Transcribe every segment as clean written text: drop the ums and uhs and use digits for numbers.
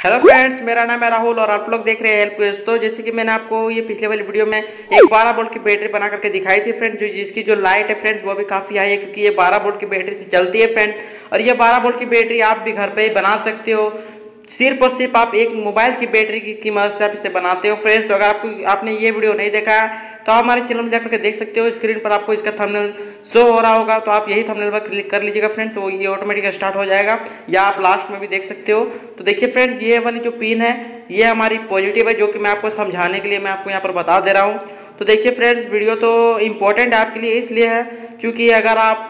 Hello friends, मेरा नाम है राहुल और आप लोग देख रहे हैं हेल्प क्विज। तो जैसे कि मैंने आपको ये पिछले वाली वीडियो में एक 12 वोल्ट की बैटरी बना करके दिखाई थी फ्रेंड, जिसकी जो लाइट है फ्रेंड्स वो भी काफ़ी हाई है, क्योंकि ये 12 वोल्ट की बैटरी से चलती है फ्रेंड। और ये 12 वोल्ट की बैटरी आप भी घर पे ही बना सकते हो, सिर्फ और सिर्फ आप एक मोबाइल की बैटरी की मदद से आप इसे बनाते हो फ्रेंड्स। तो अगर आपने ये वीडियो नहीं देखा है तो आप हमारे चैनल में जाकर के देख सकते हो। स्क्रीन पर आपको इसका थंबनेल शो हो रहा होगा, तो आप यही थंबनेल पर क्लिक कर लीजिएगा फ्रेंड, तो ये ऑटोमेटिक स्टार्ट हो जाएगा, या आप लास्ट में भी देख सकते हो। तो देखिए फ्रेंड्स, ये वाली जो पिन है ये हमारी पॉजिटिव है, जो कि मैं आपको समझाने के लिए मैं आपको यहाँ पर बता दे रहा हूँ। तो देखिए फ्रेंड्स, वीडियो तो इम्पोर्टेंट है आपके लिए इसलिए है क्योंकि अगर आप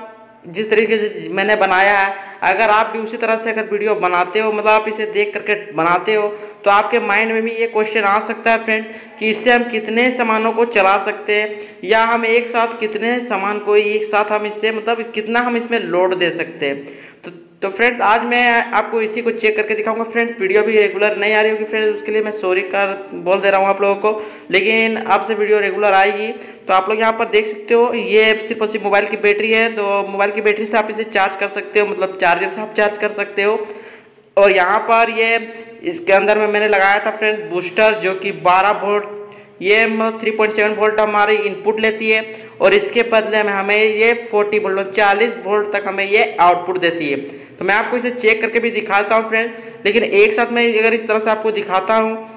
जिस तरीके से मैंने बनाया है, अगर आप भी उसी तरह से अगर वीडियो बनाते हो, मतलब आप इसे देख करके बनाते हो, तो आपके माइंड में भी ये क्वेश्चन आ सकता है फ्रेंड्स कि इससे हम कितने सामानों को चला सकते हैं, या हम एक साथ कितने सामान को एक साथ हम इससे मतलब कितना हम इसमें लोड दे सकते हैं। तो फ्रेंड्स, आज मैं आपको इसी को चेक करके दिखाऊंगा फ्रेंड्स। वीडियो भी रेगुलर नहीं आ रही होगी फ्रेंड्स, उसके लिए मैं सॉरी कर बोल दे रहा हूँ आप लोगों को, लेकिन अब से वीडियो रेगुलर आएगी। तो आप लोग यहाँ पर देख सकते हो, ये सिर्फ और सिर्फ मोबाइल की बैटरी है, तो मोबाइल की बैटरी से आप इसे चार्ज कर सकते हो, मतलब चार्जर से आप चार्ज कर सकते हो। और यहाँ पर ये इसके अंदर में मैंने लगाया था फ्रेंड्स बूस्टर, जो कि 12 वोल्ट, ये मतलब 3.7 वोल्ट हमारी इनपुट लेती है, और इसके बदले में हमें ये 40 वोल्ट 40 वोल्ट तक हमें ये आउटपुट देती है। तो मैं आपको इसे चेक करके भी दिखाता हूँ फ्रेंड, लेकिन एक साथ मैं अगर इस तरह से आपको दिखाता हूँ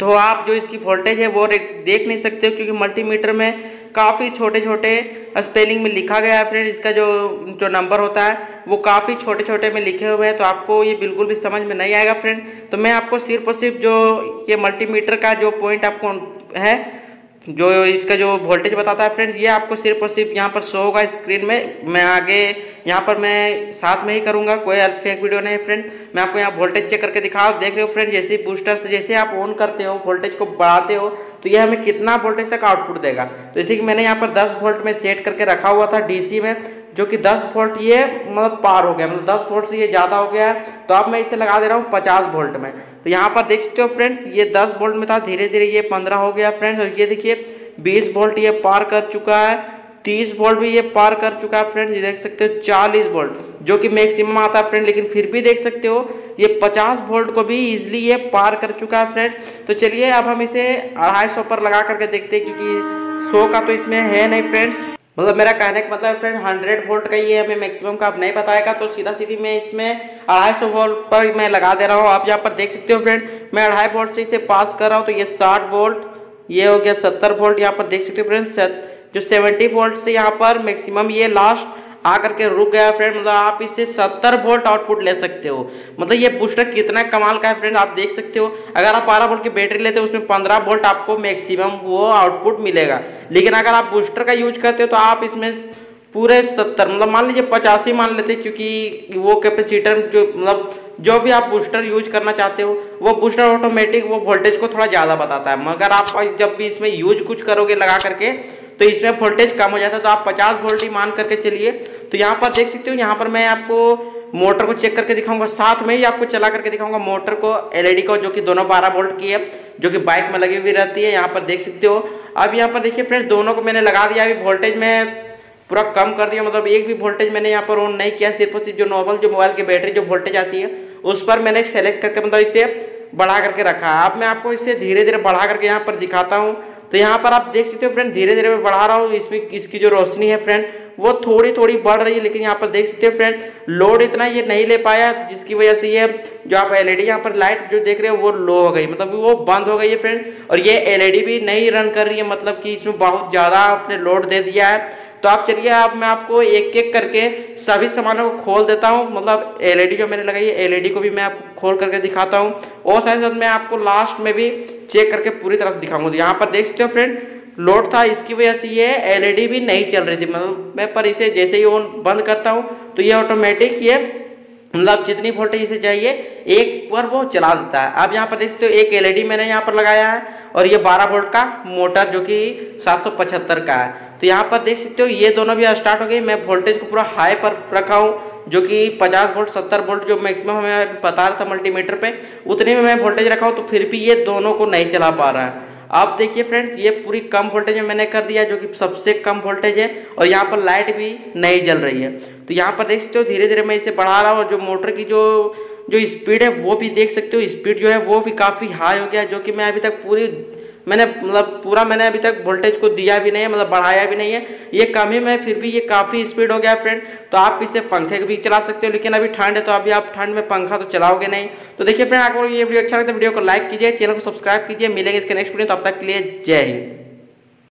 तो आप जो इसकी वोल्टेज है वो देख नहीं सकते हो, क्योंकि मल्टीमीटर में काफ़ी छोटे छोटे स्पेलिंग में लिखा गया है फ्रेंड। इसका जो नंबर होता है वो काफ़ी छोटे छोटे में लिखे हुए हैं, तो आपको ये बिल्कुल भी समझ में नहीं आएगा फ्रेंड। तो मैं आपको सिर्फ और सिर्फ जो ये मल्टीमीटर का जो पॉइंट आपको है, जो इसका जो वोल्टेज बताता है फ्रेंड्स, ये आपको सिर्फ और सिर्फ यहाँ पर शो होगा स्क्रीन में। मैं आगे यहाँ पर मैं साथ में ही करूँगा, कोई फेक वीडियो नहीं है फ्रेंड। मैं आपको यहाँ वोल्टेज चेक करके दिखा देख रहे हो फ्रेंड, जैसे बूस्टर से जैसे आप ऑन करते हो, वोल्टेज को बढ़ाते हो, तो ये हमें कितना वोल्टेज तक आउटपुट देगा। तो इसी कि मैंने यहाँ पर 10 वोल्ट में सेट करके रखा हुआ था डीसी में, जो कि 10 वोल्ट ये मतलब पार हो गया, मतलब 10 वोल्ट से ये ज़्यादा हो गया है। तो अब मैं इसे लगा दे रहा हूँ 50 वोल्ट में। तो यहाँ पर देख सकते हो फ्रेंड्स, ये 10 वोल्ट में था, धीरे धीरे ये 15 हो गया फ्रेंड्स, और ये देखिए 20 वोल्ट ये पार कर चुका है, 30 वोल्ट भी ये पार कर चुका है फ्रेंड्स, ये देख सकते हो 40 वोल्ट जो कि मैक्सिमम आता है फ्रेंड, लेकिन फिर भी देख सकते हो ये 50 वोल्ट को भी इजीली ये पार कर चुका है फ्रेंड। तो चलिए अब हम इसे 250 पर लगा करके देखते हैं, क्योंकि 100 का तो इसमें है नहीं फ्रेंड्स। मतलब मेरा कहने का मतलब फ्रेंड 100 वोल्ट का ये हमें मैक्सिमम का अब नहीं बताएगा, तो सीधा सीधी मैं इसमें 250 वोल्ट पर मैं लगा दे रहा हूँ। आप यहाँ पर देख सकते हो फ्रेंड, मैं 2.5 वोल्ट से इसे पास कर रहा हूँ, तो ये 60 वोल्ट, ये हो गया 70 वोल्ट। यहाँ पर देख सकते हो फ्रेंड्स, जो 70 वोल्ट से यहाँ पर मैक्सिमम ये लास्ट आकर के रुक गया फ्रेंड, मतलब आप इससे 70 वोल्ट आउटपुट ले सकते हो। मतलब ये बूस्टर कितना कमाल का है फ्रेंड, आप देख सकते हो। अगर आप 12 वोल्ट की बैटरी लेते हो उसमें 15 वोल्ट आपको मैक्सिमम वो आउटपुट मिलेगा, लेकिन अगर आप बूस्टर का यूज करते हो तो आप इसमें पूरे 70 मतलब मान लीजिए 85 मान लेते, क्योंकि वो कैपेसिटर जो मतलब जो भी आप बूस्टर यूज करना चाहते हो वो बूस्टर ऑटोमेटिक वो वोल्टेज को थोड़ा ज़्यादा बताता है, मगर आप जब भी इसमें यूज कुछ करोगे लगा करके तो इसमें वोल्टेज कम हो जाता है, तो आप 50 वोल्ट ही मान करके चलिए। तो यहाँ पर देख सकते हो, यहाँ पर मैं आपको मोटर को चेक करके दिखाऊंगा, साथ में ही आपको चला करके दिखाऊंगा मोटर को, एलईडी को, जो कि दोनों 12 वोल्ट की है, जो कि बाइक में लगी हुई रहती है। यहाँ पर देख सकते हो। अब यहाँ पर देखिए फ्रेंड, दोनों को मैंने लगा दिया, अभी वोल्टेज में पूरा कम कर दिया, मतलब एक भी वोल्टेज मैंने यहाँ पर ऑन नहीं किया, सिर्फ और सिर्फ जो नॉर्मल जो मोबाइल की बैटरी जो वोल्टेज आती है उस पर मैंने सेलेक्ट करके मतलब इसे बढ़ा करके रखा है। अब मैं आपको इसे धीरे धीरे बढ़ा करके यहाँ पर दिखाता हूँ। तो यहाँ पर आप देख सकते हो फ्रेंड, धीरे धीरे मैं बढ़ा रहा हूँ, इसमें इसकी जो रोशनी है फ्रेंड वो थोड़ी थोड़ी बढ़ रही है, लेकिन यहाँ पर देख सकते हो फ्रेंड लोड इतना ये नहीं ले पाया, जिसकी वजह से ये जो आप एलईडी यहाँ पर लाइट जो देख रहे हो वो लो हो गई, मतलब वो बंद हो गई है फ्रेंड। और ये एलईडी भी नहीं रन कर रही है, मतलब कि इसमें बहुत ज़्यादा आपने लोड दे दिया है। तो आप चलिए, अब मैं आपको एक एक करके सभी सामानों को खोल देता हूं, मतलब एलईडी जो मैंने लगाई है एलईडी को भी मैं आपको खोल करके दिखाता हूं, और साथ साथ मैं आपको लास्ट में भी चेक करके पूरी तरह से दिखाऊंगा। यहाँ पर देख सकते हो फ्रेंड, लोड था, इसकी वजह से ये एलईडी भी नहीं चल रही थी, मतलब मैं पर इसे जैसे ही ऑन बंद करता हूँ तो ये ऑटोमेटिक ये मतलब जितनी वोल्टेज इसे चाहिए एक पर वो चला देता है। अब यहाँ पर देख सकते हो एक एलईडी मैंने यहाँ पर लगाया है, और ये 12 वोल्ट का मोटर जो कि 775 का है। तो यहाँ पर देख सकते हो ये दोनों भी स्टार्ट हो गई। मैं वोल्टेज को पूरा हाई पर रखा हूँ, जो कि 50 वोल्ट 70 वोल्ट जो मैक्सिमम हमें बता रहा था मल्टीमीटर पे, उतने में मैं वोल्टेज रखा हूँ, तो फिर भी ये दोनों को नहीं चला पा रहा है। आप देखिए फ्रेंड्स, ये पूरी कम वोल्टेज में मैंने कर दिया, जो कि सबसे कम वोल्टेज है, और यहाँ पर लाइट भी नहीं जल रही है। तो यहाँ पर देख सकते हो धीरे धीरे मैं इसे बढ़ा रहा हूँ, जो मोटर की जो जो स्पीड है वो भी देख सकते हो, स्पीड जो है वो भी काफ़ी हाई हो गया, जो कि मैं अभी तक पूरा मैंने अभी तक वोल्टेज को दिया भी नहीं है, मतलब बढ़ाया भी नहीं है, ये कम ही में फिर भी ये काफ़ी स्पीड हो गया फ्रेंड। तो आप इसे पंखे भी चला सकते हो, लेकिन अभी ठंड है तो अभी आप ठंड में पंखा तो चलाओगे नहीं। तो देखिए फ्रेंड, आपको ये वीडियो अच्छा लगता है वीडियो को लाइक कीजिए, चैनल को सब्सक्राइब कीजिए। मिलेंगे इसके नेक्स्ट वीडियो, तब तक के लिए जय हिंद।